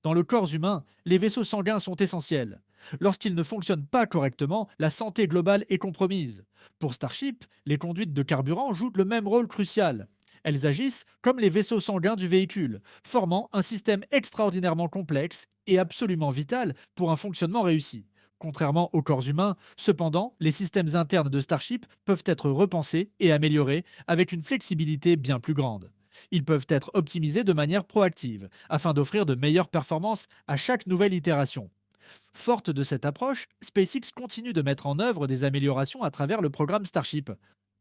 Dans le corps humain, les vaisseaux sanguins sont essentiels. Lorsqu'ils ne fonctionnent pas correctement, la santé globale est compromise. Pour Starship, les conduites de carburant jouent le même rôle crucial. Elles agissent comme les vaisseaux sanguins du véhicule, formant un système extraordinairement complexe et absolument vital pour un fonctionnement réussi. Contrairement aux corps humains, cependant, les systèmes internes de Starship peuvent être repensés et améliorés avec une flexibilité bien plus grande. Ils peuvent être optimisés de manière proactive, afin d'offrir de meilleures performances à chaque nouvelle itération. Forte de cette approche, SpaceX continue de mettre en œuvre des améliorations à travers le programme Starship,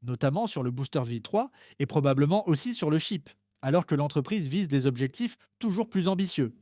notamment sur le booster V3 et probablement aussi sur le chip, alors que l'entreprise vise des objectifs toujours plus ambitieux.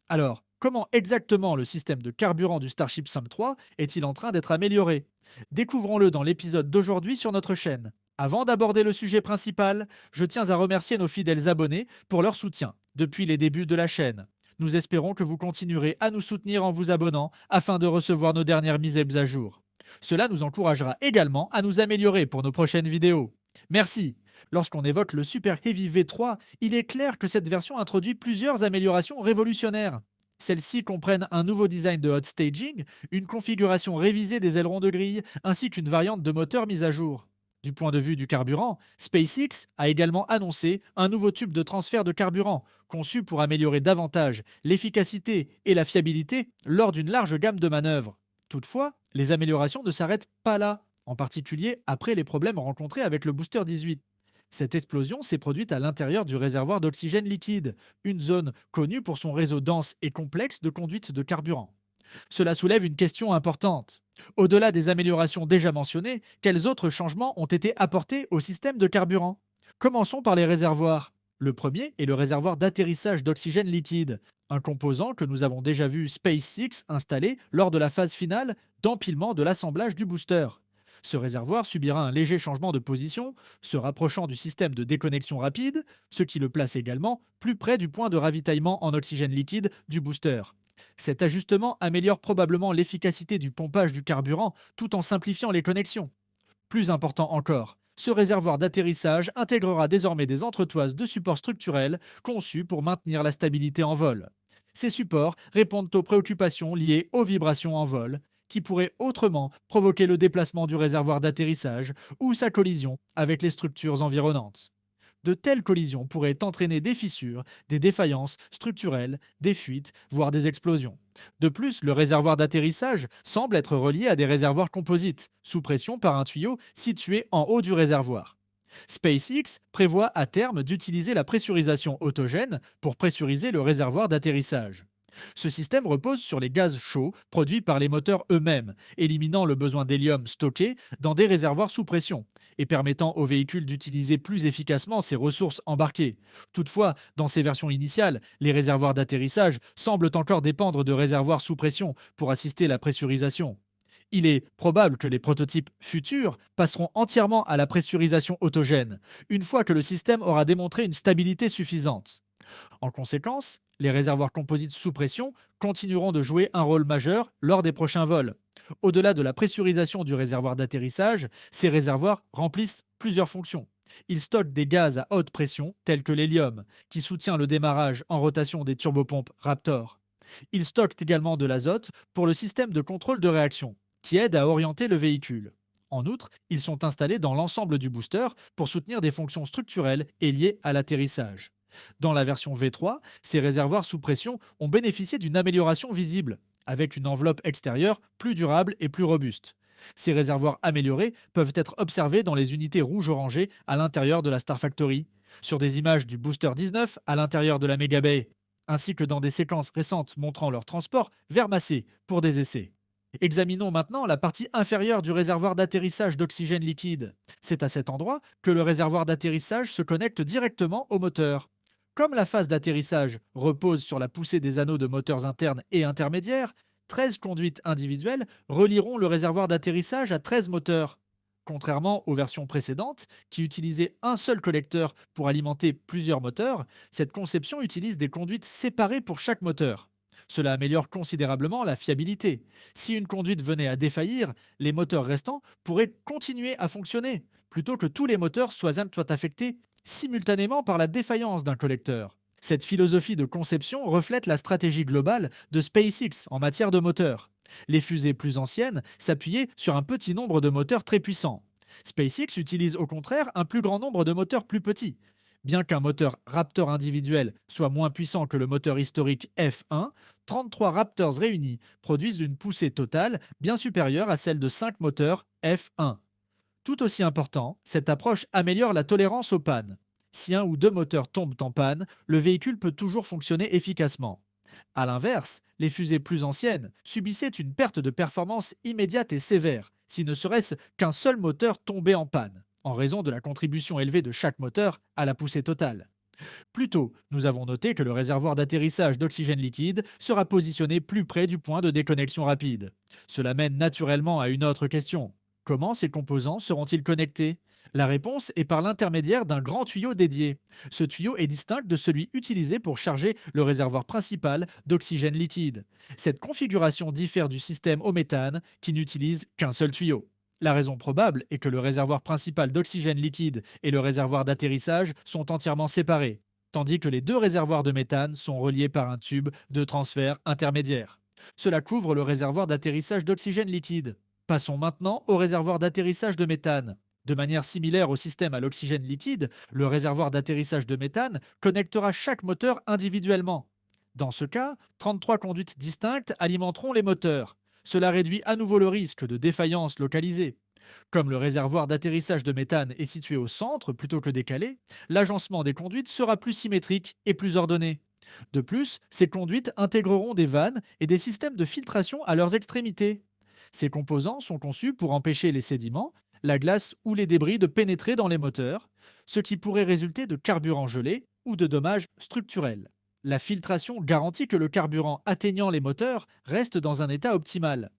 Alors, comment exactement le système de carburant du Starship SAM-3 est-il en train d'être amélioré? Découvrons-le dans l'épisode d'aujourd'hui sur notre chaîne. Avant d'aborder le sujet principal, je tiens à remercier nos fidèles abonnés pour leur soutien depuis les débuts de la chaîne. Nous espérons que vous continuerez à nous soutenir en vous abonnant afin de recevoir nos dernières mises à jour. Cela nous encouragera également à nous améliorer pour nos prochaines vidéos. Merci. Lorsqu'on évoque le Super Heavy V3, il est clair que cette version introduit plusieurs améliorations révolutionnaires. Celles-ci comprennent un nouveau design de hot staging, une configuration révisée des ailerons de grille, ainsi qu'une variante de moteur mise à jour. Du point de vue du carburant, SpaceX a également annoncé un nouveau tube de transfert de carburant, conçu pour améliorer davantage l'efficacité et la fiabilité lors d'une large gamme de manœuvres. Toutefois, les améliorations ne s'arrêtent pas là, en particulier après les problèmes rencontrés avec le booster 18. Cette explosion s'est produite à l'intérieur du réservoir d'oxygène liquide, une zone connue pour son réseau dense et complexe de conduite de carburant. Cela soulève une question importante. Au-delà des améliorations déjà mentionnées, quels autres changements ont été apportés au système de carburant? Commençons par les réservoirs. Le premier est le réservoir d'atterrissage d'oxygène liquide, un composant que nous avons déjà vu SpaceX installer lors de la phase finale d'empilement de l'assemblage du booster. Ce réservoir subira un léger changement de position, se rapprochant du système de déconnexion rapide, ce qui le place également plus près du point de ravitaillement en oxygène liquide du booster. Cet ajustement améliore probablement l'efficacité du pompage du carburant tout en simplifiant les connexions. Plus important encore, ce réservoir d'atterrissage intégrera désormais des entretoises de supports structurels conçus pour maintenir la stabilité en vol. Ces supports répondent aux préoccupations liées aux vibrations en vol, qui pourraient autrement provoquer le déplacement du réservoir d'atterrissage ou sa collision avec les structures environnantes. De telles collisions pourraient entraîner des fissures, des défaillances structurelles, des fuites, voire des explosions. De plus, le réservoir d'atterrissage semble être relié à des réservoirs composites, sous pression par un tuyau situé en haut du réservoir. SpaceX prévoit à terme d'utiliser la pressurisation autogène pour pressuriser le réservoir d'atterrissage. Ce système repose sur les gaz chauds produits par les moteurs eux-mêmes, éliminant le besoin d'hélium stocké dans des réservoirs sous pression et permettant au véhicule d'utiliser plus efficacement ses ressources embarquées. Toutefois, dans ces versions initiales, les réservoirs d'atterrissage semblent encore dépendre de réservoirs sous pression pour assister la pressurisation. Il est probable que les prototypes futurs passeront entièrement à la pressurisation autogène, une fois que le système aura démontré une stabilité suffisante. En conséquence, les réservoirs composites sous pression continueront de jouer un rôle majeur lors des prochains vols. Au-delà de la pressurisation du réservoir d'atterrissage, ces réservoirs remplissent plusieurs fonctions. Ils stockent des gaz à haute pression, tels que l'hélium, qui soutient le démarrage en rotation des turbopompes Raptor. Ils stockent également de l'azote pour le système de contrôle de réaction, qui aide à orienter le véhicule. En outre, ils sont installés dans l'ensemble du booster pour soutenir des fonctions structurelles et liées à l'atterrissage. Dans la version V3, ces réservoirs sous pression ont bénéficié d'une amélioration visible, avec une enveloppe extérieure plus durable et plus robuste. Ces réservoirs améliorés peuvent être observés dans les unités rouge-orangées à l'intérieur de la Star Factory, sur des images du Booster 19 à l'intérieur de la Mega Bay, ainsi que dans des séquences récentes montrant leur transport vers Massey pour des essais. Examinons maintenant la partie inférieure du réservoir d'atterrissage d'oxygène liquide. C'est à cet endroit que le réservoir d'atterrissage se connecte directement au moteur. Comme la phase d'atterrissage repose sur la poussée des anneaux de moteurs internes et intermédiaires, 13 conduites individuelles relieront le réservoir d'atterrissage à 13 moteurs. Contrairement aux versions précédentes, qui utilisaient un seul collecteur pour alimenter plusieurs moteurs, cette conception utilise des conduites séparées pour chaque moteur. Cela améliore considérablement la fiabilité. Si une conduite venait à défaillir, les moteurs restants pourraient continuer à fonctionner, plutôt que tous les moteurs soient affectés simultanément par la défaillance d'un collecteur. Cette philosophie de conception reflète la stratégie globale de SpaceX en matière de moteurs. Les fusées plus anciennes s'appuyaient sur un petit nombre de moteurs très puissants. SpaceX utilise au contraire un plus grand nombre de moteurs plus petits. Bien qu'un moteur Raptor individuel soit moins puissant que le moteur historique F1, 33 Raptors réunis produisent une poussée totale bien supérieure à celle de 5 moteurs F1. Tout aussi important, cette approche améliore la tolérance aux pannes. Si un ou deux moteurs tombent en panne, le véhicule peut toujours fonctionner efficacement. A l'inverse, les fusées plus anciennes subissaient une perte de performance immédiate et sévère, si ne serait-ce qu'un seul moteur tombait en panne, en raison de la contribution élevée de chaque moteur à la poussée totale. Plus tôt, nous avons noté que le réservoir d'atterrissage d'oxygène liquide sera positionné plus près du point de déconnexion rapide. Cela mène naturellement à une autre question. Comment ces composants seront-ils connectés? La réponse est par l'intermédiaire d'un grand tuyau dédié. Ce tuyau est distinct de celui utilisé pour charger le réservoir principal d'oxygène liquide. Cette configuration diffère du système au méthane qui n'utilise qu'un seul tuyau. La raison probable est que le réservoir principal d'oxygène liquide et le réservoir d'atterrissage sont entièrement séparés, tandis que les deux réservoirs de méthane sont reliés par un tube de transfert intermédiaire. Cela couvre le réservoir d'atterrissage d'oxygène liquide. Passons maintenant au réservoir d'atterrissage de méthane. De manière similaire au système à l'oxygène liquide, le réservoir d'atterrissage de méthane connectera chaque moteur individuellement. Dans ce cas, 33 conduites distinctes alimenteront les moteurs. Cela réduit à nouveau le risque de défaillance localisée. Comme le réservoir d'atterrissage de méthane est situé au centre plutôt que décalé, l'agencement des conduites sera plus symétrique et plus ordonné. De plus, ces conduites intégreront des vannes et des systèmes de filtration à leurs extrémités. Ces composants sont conçus pour empêcher les sédiments, la glace ou les débris de pénétrer dans les moteurs, ce qui pourrait résulter de carburant gelé ou de dommages structurels. La filtration garantit que le carburant atteignant les moteurs reste dans un état optimal.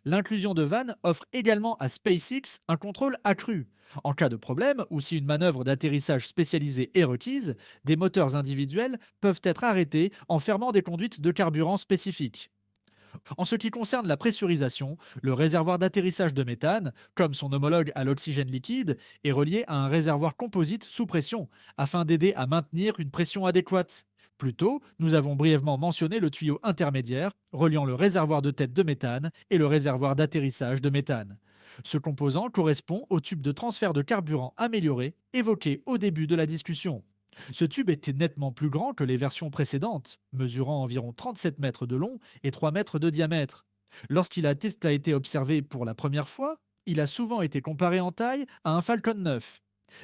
L'inclusion de vannes offre également à SpaceX un contrôle accru. En cas de problème ou si une manœuvre d'atterrissage spécialisée est requise, des moteurs individuels peuvent être arrêtés en fermant des conduites de carburant spécifiques. En ce qui concerne la pressurisation, le réservoir d'atterrissage de méthane, comme son homologue à l'oxygène liquide, est relié à un réservoir composite sous pression, afin d'aider à maintenir une pression adéquate. Plus tôt, nous avons brièvement mentionné le tuyau intermédiaire reliant le réservoir de tête de méthane et le réservoir d'atterrissage de méthane. Ce composant correspond au tube de transfert de carburant amélioré évoqué au début de la discussion. Ce tube était nettement plus grand que les versions précédentes, mesurant environ 37 mètres de long et 3 mètres de diamètre. Lorsqu'il a été observé pour la première fois, il a souvent été comparé en taille à un Falcon 9.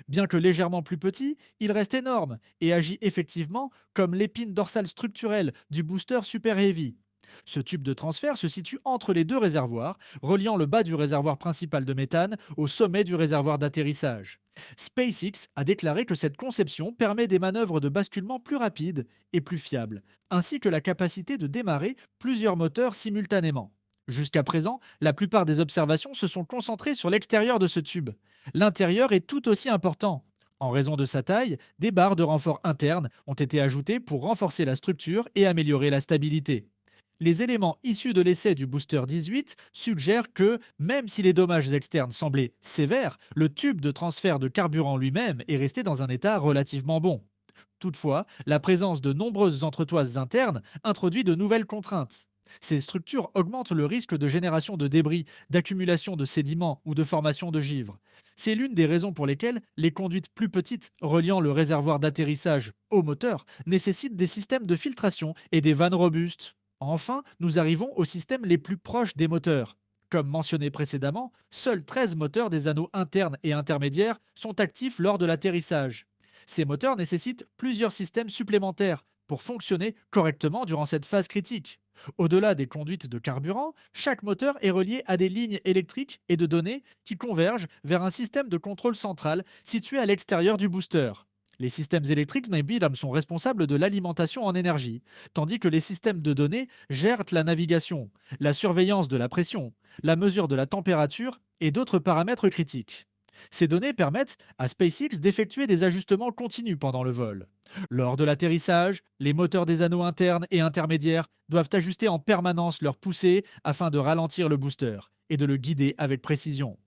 Bien que légèrement plus petit, il reste énorme et agit effectivement comme l'épine dorsale structurelle du booster Super Heavy. Ce tube de transfert se situe entre les deux réservoirs, reliant le bas du réservoir principal de méthane au sommet du réservoir d'atterrissage. SpaceX a déclaré que cette conception permet des manœuvres de basculement plus rapides et plus fiables, ainsi que la capacité de démarrer plusieurs moteurs simultanément. Jusqu'à présent, la plupart des observations se sont concentrées sur l'extérieur de ce tube. L'intérieur est tout aussi important. En raison de sa taille, des barres de renfort internes ont été ajoutées pour renforcer la structure et améliorer la stabilité. Les éléments issus de l'essai du booster 18 suggèrent que, même si les dommages externes semblaient sévères, le tube de transfert de carburant lui-même est resté dans un état relativement bon. Toutefois, la présence de nombreuses entretoises internes introduit de nouvelles contraintes. Ces structures augmentent le risque de génération de débris, d'accumulation de sédiments ou de formation de givre. C'est l'une des raisons pour lesquelles les conduites plus petites reliant le réservoir d'atterrissage au moteur nécessitent des systèmes de filtration et des vannes robustes. Enfin, nous arrivons aux systèmes les plus proches des moteurs. Comme mentionné précédemment, seuls 13 moteurs des anneaux internes et intermédiaires sont actifs lors de l'atterrissage. Ces moteurs nécessitent plusieurs systèmes supplémentaires pour fonctionner correctement durant cette phase critique. Au-delà des conduites de carburant, chaque moteur est relié à des lignes électriques et de données qui convergent vers un système de contrôle central situé à l'extérieur du booster. Les systèmes électriques Nebulum sont responsables de l'alimentation en énergie, tandis que les systèmes de données gèrent la navigation, la surveillance de la pression, la mesure de la température et d'autres paramètres critiques. Ces données permettent à SpaceX d'effectuer des ajustements continus pendant le vol. Lors de l'atterrissage, les moteurs des anneaux internes et intermédiaires doivent ajuster en permanence leur poussée afin de ralentir le booster et de le guider avec précision.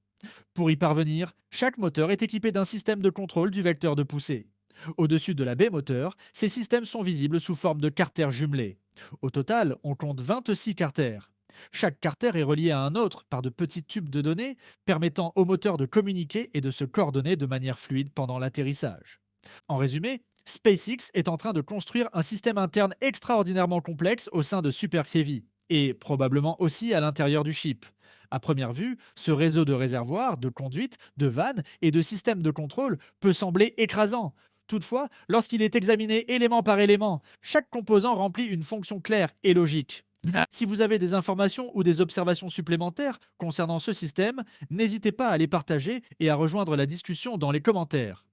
Pour y parvenir, chaque moteur est équipé d'un système de contrôle du vecteur de poussée. Au-dessus de la baie moteur, ces systèmes sont visibles sous forme de carters jumelés. Au total, on compte 26 carters. Chaque carter est relié à un autre par de petits tubes de données permettant au moteur de communiquer et de se coordonner de manière fluide pendant l'atterrissage. En résumé, SpaceX est en train de construire un système interne extraordinairement complexe au sein de Super Heavy, et probablement aussi à l'intérieur du chip. À première vue, ce réseau de réservoirs, de conduites, de vannes et de systèmes de contrôle peut sembler écrasant. Toutefois, lorsqu'il est examiné élément par élément, chaque composant remplit une fonction claire et logique. Si vous avez des informations ou des observations supplémentaires concernant ce système, n'hésitez pas à les partager et à rejoindre la discussion dans les commentaires.